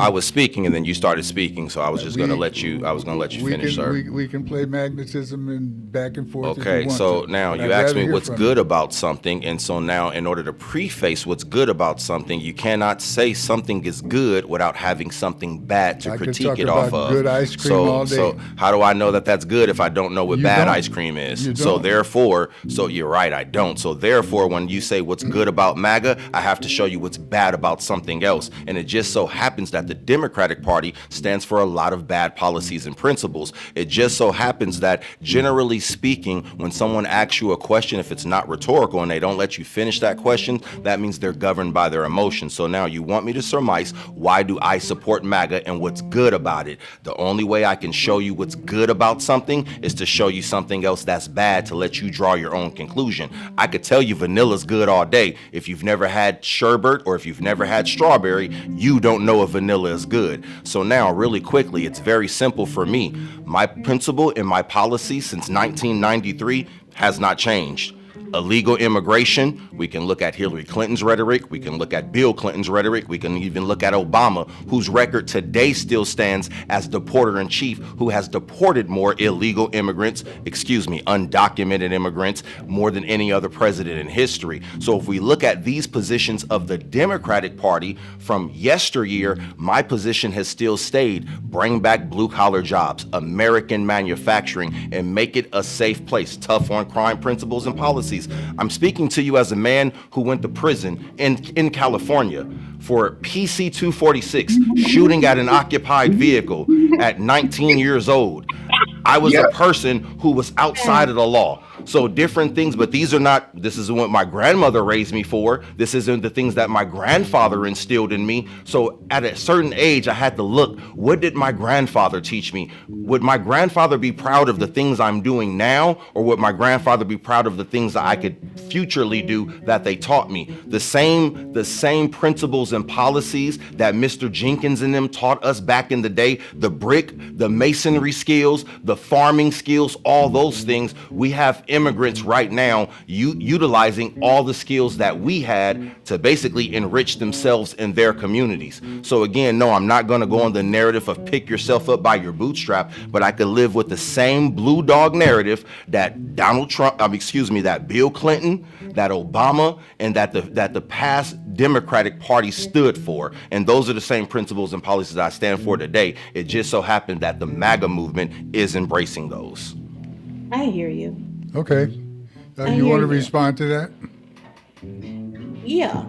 was speaking and then you started speaking, so I was just going to let you. I was going to let you finish, sir. We can play magnetism and back and forth. Okay, if you so want to. now you asked me what's good about something, and so now in order to preface what's good about something, you cannot say something is good without having something bad to critique it off of. Good ice cream all day. So how do I know that that's good if I don't know what bad ice cream is? So therefore, you're right, I don't. So therefore, when you say what's good about MAGA, I have to show you what's bad about something else. And it just so happens that the Democratic Party stands for a lot of bad policies and principles. It just so happens that, generally speaking, when someone asks you a question, if it's not rhetorical and they don't let you finish that question, that means they're governed by their emotions. So now you want me to surmise, why do I support MAGA and what's good about it? The only way I can show you what's good about something is to show you something else that's bad to let you draw your own conclusion. I could tell you vanilla's good all day. If you've never had sherbet or if you've never had strawberry, you don't know if vanilla is good. So now, really quickly, it's very simple for me. My principle and my policy since 1993 has not changed. Illegal immigration, we can look at Hillary Clinton's rhetoric, we can look at Bill Clinton's rhetoric, we can even look at Obama, whose record today still stands as deporter-in-chief, who has deported more illegal immigrants, undocumented immigrants, more than any other president in history. So if we look at these positions of the Democratic Party from yesteryear, my position has still stayed: bring back blue-collar jobs, American manufacturing, and make it a safe place, tough on crime principles and policies policies. I'm speaking to you as a man who went to prison in California for PC 246, shooting at an occupied vehicle at 19 years old. I was a Yeah. person who was outside of the law. So different things, but these are not, this isn't what my grandmother raised me for. This isn't the things that my grandfather instilled in me. So at a certain age, I had to look, what did my grandfather teach me? Would my grandfather be proud of the things I'm doing now, or would my grandfather be proud of the things that I could futurely do that they taught me? The same principles and policies that Mr. Jenkins and them taught us back in the day, the brick, the masonry skills, the farming skills, all those things, we have immigrants right now utilizing all the skills that we had to basically enrich themselves in their communities. So again, no, I'm not going to go on the narrative of pick yourself up by your bootstrap, but I could live with the same blue dog narrative that Donald Trump, that Bill Clinton, that Obama, and that the past Democratic Party stood for. And those are the same principles and policies I stand for today. It just so happened that the MAGA movement is embracing those. I hear you. Okay. I You hear want to you. respond to that? Yeah.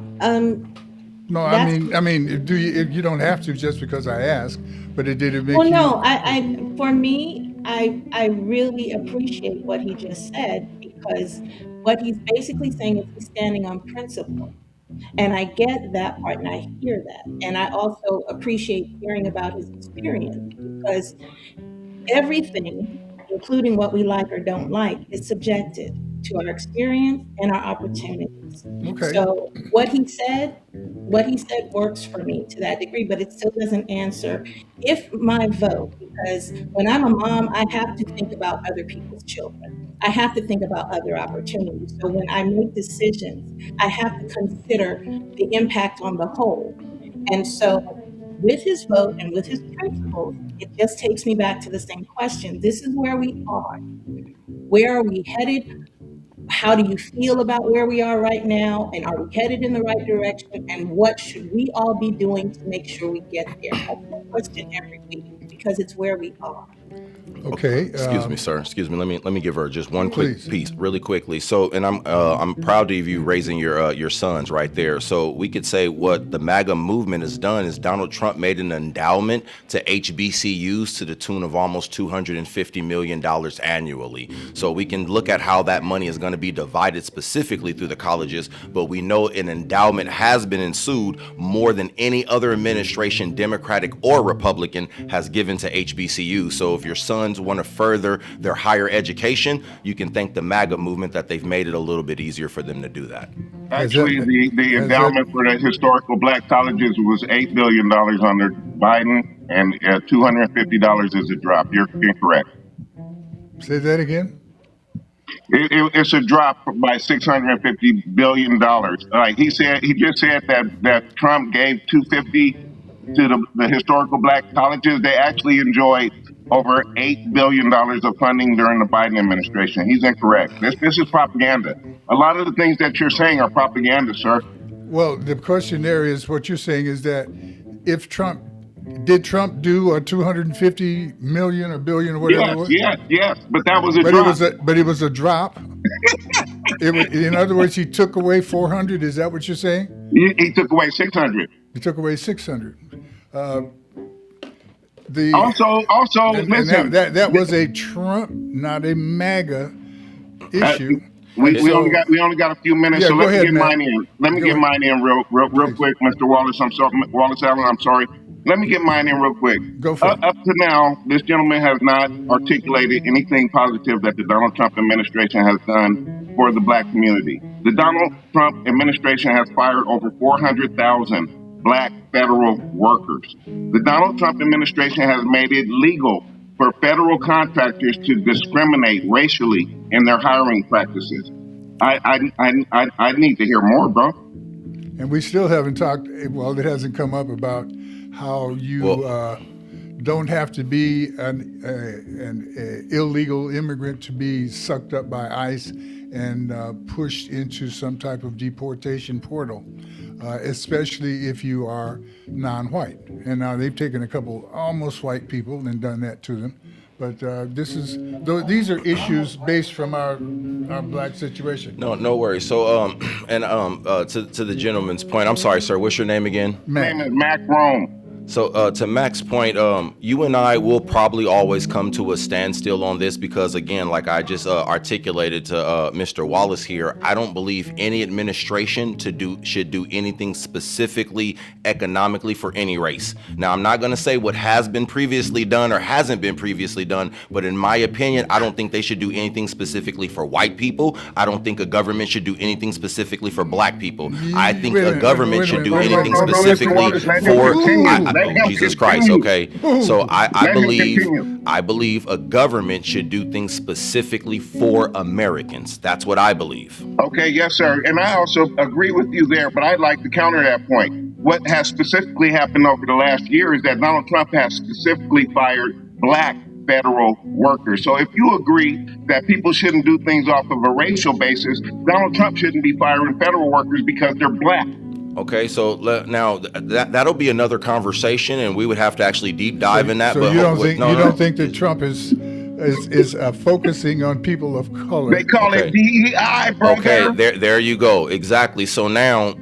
No, That's- I mean, do you don't have to just because I asked, but did it make Well, you? no, for me, I really appreciate what he just said, because what he's basically saying is he's standing on principle. And I get that part and I hear that. And I also appreciate hearing about his experience, because everything, including what we like or don't like, is subjective to our experience and our opportunities. Okay. So what he said works for me to that degree, but it still doesn't answer if my vote, because when I'm a mom, I have to think about other people's children. I have to think about other opportunities. So when I make decisions, I have to consider the impact on the whole. And so with his vote and with his principles, it just takes me back to the same question. This is where we are. Where are we headed? How do you feel about where we are right now? And are we headed in the right direction? And what should we all be doing to make sure we get there? That's the question every week, because it's where we are. Okay. Excuse me, sir. Excuse me. Let me give her just one quick Please. piece, really quickly. So, and I'm proud of you raising your sons right there. So we could say what the MAGA movement has done is Donald Trump made an endowment to HBCUs to the tune of almost $250 million annually. So we can look at how that money is going to be divided specifically through the colleges, but we know an endowment has been ensued more than any other administration, Democratic or Republican, has given to HBCUs. So if your sons want to further their higher education, you can thank the MAGA movement that they've made it a little bit easier for them to do that. Actually, the has endowment for the historical black colleges was $8 billion under Biden, and $250 is a drop. You're incorrect. Say that again. It's a drop by $650 billion. Like he just said that Trump gave 250 to the historical black colleges. They actually enjoy over $8 billion of funding during the Biden administration. He's incorrect. This is propaganda. A lot of the things that you're saying are propaganda, sir. Well, the question there is what you're saying is that if did Trump do a 250 million or billion or whatever it was? Yes. But that was a But drop. it was a drop. In other words, he took away 400. Is that what you're saying? He took away 600. He took away 600. Also, And listen. that was a Trump, not a MAGA issue. We only got a few minutes, Yeah, so go let me ahead, get Matt. mine in. Let me Go get ahead. mine in real quick, Mr. Wallace. I'm sorry, Wallace Allen. I'm sorry. Let me get mine in real quick. Go for it. Up to now, this gentleman has not articulated anything positive that the Donald Trump administration has done for the black community. The Donald Trump administration has fired over 400,000 black federal workers. The Donald Trump administration has made it legal for federal contractors to discriminate racially in their hiring practices. I need to hear more, bro. And we still haven't talked. Well, it hasn't come up about how you don't have to be an illegal immigrant to be sucked up by ICE and pushed into some type of deportation portal, especially if you are non-white. And now they've taken a couple almost white people and done that to them. But these are issues based from our black situation. No worries. So, to the gentleman's point, I'm sorry, sir. What's your name again? My name is Mac Rome. So to Mac's point, you and I will probably always come to a standstill on this because, again, like I just articulated to Mr. Wallace here, I don't believe any administration should do anything specifically economically for any race. Now, I'm not going to say what has been previously done or hasn't been previously done, but in my opinion, I don't think they should do anything specifically for white people. I don't think a government should do anything specifically for black people. I think a government should do anything specifically for... Jesus Christ, okay. So I believe a government should do things specifically for Americans. That's what I believe. Okay, yes, sir. And I also agree with you there, but I'd like to counter that point. What has specifically happened over the last year is that Donald Trump has specifically fired black federal workers. So if you agree that people shouldn't do things off of a racial basis, Donald Trump shouldn't be firing federal workers because they're black. Okay, so now that'll be another conversation, and we would have to actually deep dive in that. So but you don't think that Trump is focusing on people of color? They call it DEI, bro. Okay, there you go. Exactly. So now,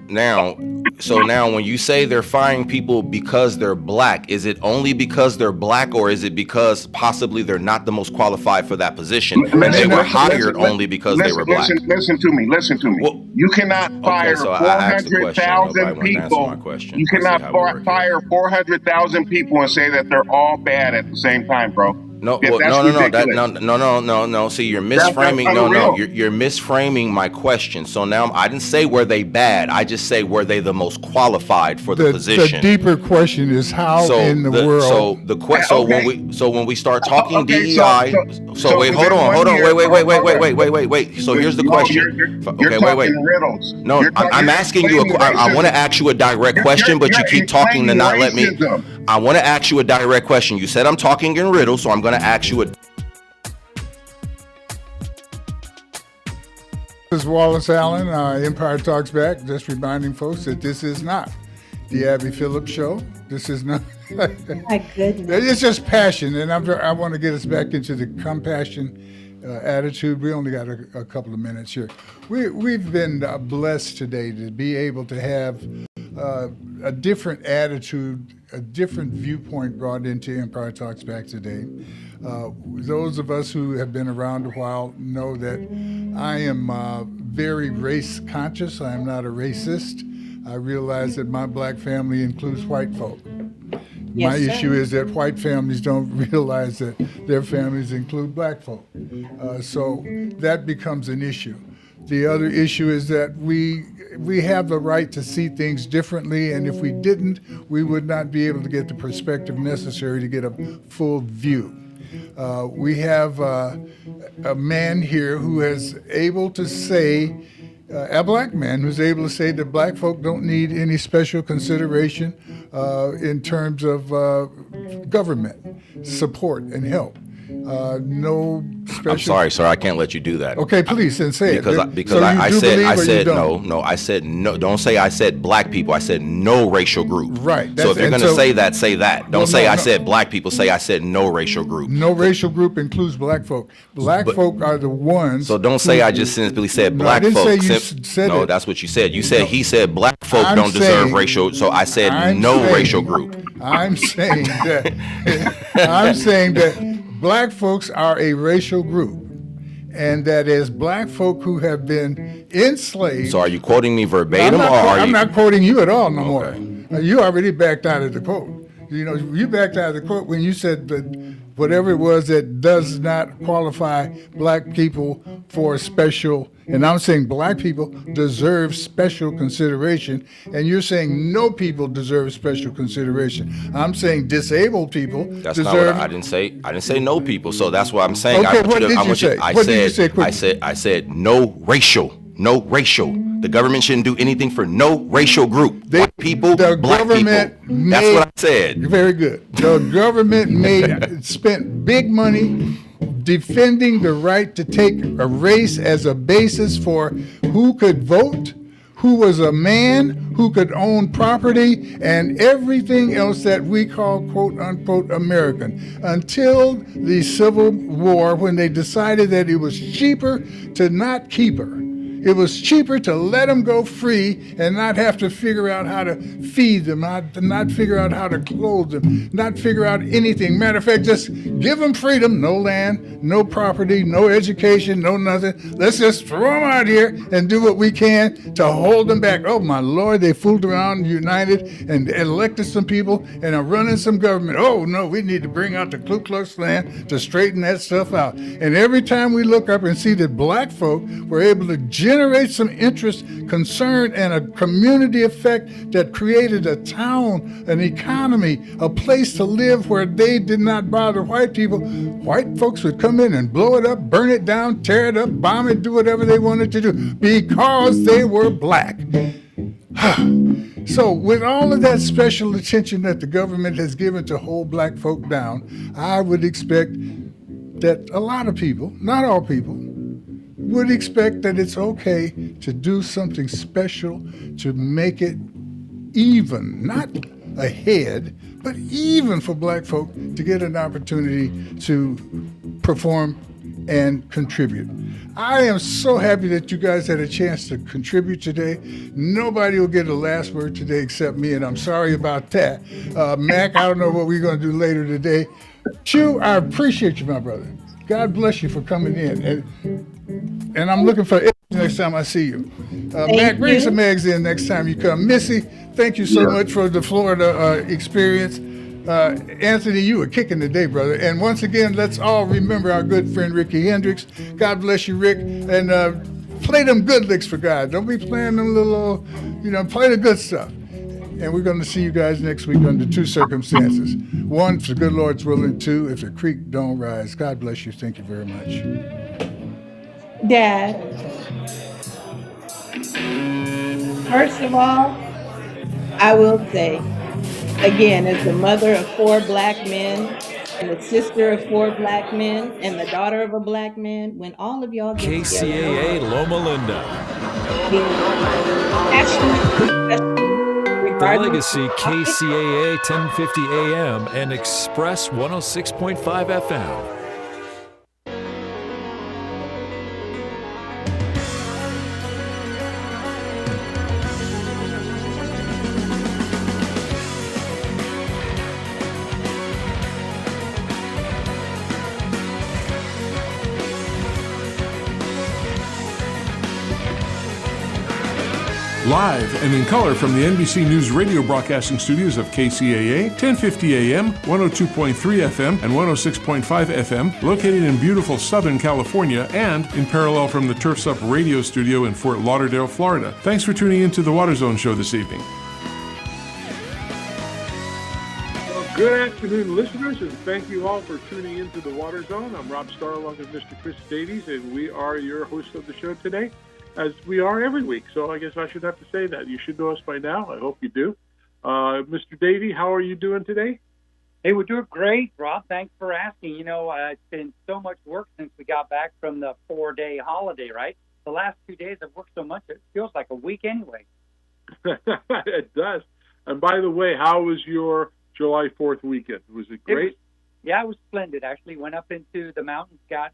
when you say they're firing people because they're black, is it only because they're black, or is it because possibly they're not the most qualified for that position, and they were hired only because they were black? Listen to me. Well, you cannot fire so I asked the question. 400,000 people. You cannot fire 400,000 people and say that they're all bad at the same time, bro. No. See, you're misframing. You're misframing my question. So now I didn't say were they bad. I just say were they the most qualified for the position. The deeper question is how in the world. When we start talking DEI. Wait, hold on. Wait. So here's the question. Okay, wait. Riddles. No, I'm asking you. I want to ask you a direct question, but you keep talking to not let me. I want to ask you a direct question. You said I'm talking in riddles, so I'm going to ask you a. This is Wallace Allen, Empire Talks Back, just reminding folks that this is not the Abby Phillips Show. This is not. My goodness. It's just passion, and I want to get us back into the compassion attitude. We only got a couple of minutes here. We've been blessed today to be able to have a different attitude, a different viewpoint brought into Empire Talks Back today. Those of us who have been around a while know that I am very race conscious. I am not a racist. I realize that my black family includes white folk. My issue is that white families don't realize that their families include black folk. So that becomes an issue. The other issue is that we have the right to see things differently, and if we didn't, we would not be able to get the perspective necessary to get a full view. We have a man here who is able to say, a black man who's able to say that black folk don't need any special consideration in terms of government support and help. No special. I'm sorry, sir. I can't let you do that. Okay, please, then say because it. Because I said no. I said no. Don't say I said black people. I said no racial group. Right. So if you're going to say that, say that. Don't say I said black people. Say I said no racial group. No racial group includes black folk. Black folk are the ones. So don't say I just simply said black folk. I didn't say you said it. That's what you said. You said he said black folk don't deserve racial. So I said no racial group. I'm saying that black folks are a racial group, and that as black folk who have been enslaved. So are you quoting me verbatim, I'm not quoting you at all no more. You already backed out of the quote. You backed out of the quote when you said that whatever it was that does not qualify black people for special, and I'm saying black people deserve special consideration, and you're saying no people deserve special consideration. I'm saying disabled people deserve. Not what I didn't say. I didn't say no people. So that's what I'm saying. Okay, what did you say? I said no racial. No racial. The government shouldn't do anything for no racial group. White people, black people. That's what I said. Very good. The government spent big money defending the right to take a race as a basis for who could vote, who was a man who could own property and everything else that we call quote unquote American, until the Civil War, when they decided that it was cheaper to not keep her. It was cheaper to let them go free and not have to figure out how to feed them, not figure out how to clothe them, not figure out anything. Matter of fact, just give them freedom. No land, no property, no education, no nothing. Let's just throw them out here and do what we can to hold them back. Oh, my Lord, they fooled around, united, and elected some people and are running some government. Oh, no, we need to bring out the Ku Klux Klan to straighten that stuff out. And every time we look up and see that black folk were able to generate some interest, concern, and a community effect that created a town, an economy, a place to live where they did not bother white people. White folks would come in and blow it up, burn it down, tear it up, bomb it, do whatever they wanted to do because they were black. So with all of that special attention that the government has given to hold black folk down, I would expect that a lot of people, not all people, would expect that it's okay to do something special to make it even, not ahead, but even for black folk to get an opportunity to perform and contribute. I am so happy that you guys had a chance to contribute today. Nobody will get a last word today except me, and I'm sorry about that. Mac, I don't know what we're going to do later today. Chew, I appreciate you, my brother. God bless you for coming in. And I'm looking for next time I see you. Mac, bring some eggs in next time you come. Missy, thank you so much for the Florida experience. Anthony, you were kicking today, brother. And once again, let's all remember our good friend Ricky Hendricks. God bless you, Rick. And play them good licks for God. Don't be playing them little, play the good stuff. And we're going to see you guys next week under two circumstances. One, if the good Lord's willing. Two, if the creek don't rise. God bless you. Thank you very much. Dad, first of all, I will say, again, as the mother of 4 black men and the sister of 4 black men and the daughter of a black man, when all of y'all get KCAA together, Loma Linda. passionate discussion The regarding Legacy KCAA 1050 AM and Express 106.5 FM. Live and in color from the NBC News radio broadcasting studios of KCAA, 1050 AM, 102.3 FM, and 106.5 FM, located in beautiful Southern California and in parallel from the Turfs Up radio studio in Fort Lauderdale, Florida. Thanks for tuning in to the Water Zone show this evening. Well, good afternoon, listeners, and thank you all for tuning into the Water Zone. I'm Rob Starlog and Mr. Chris Davies, and we are your hosts of the show today, as we are every week. So I guess I should have to say that. You should know us by now. I hope you do. Mr. Davey, how are you doing today? Hey, we're doing great, Rob. Thanks for asking. It's been so much work since we got back from the 4-day holiday, right? The last 2 days I've worked so much, it feels like a week anyway. It does. And by the way, how was your July 4th weekend? Was it great? It was splendid, actually. Went up into the mountains, got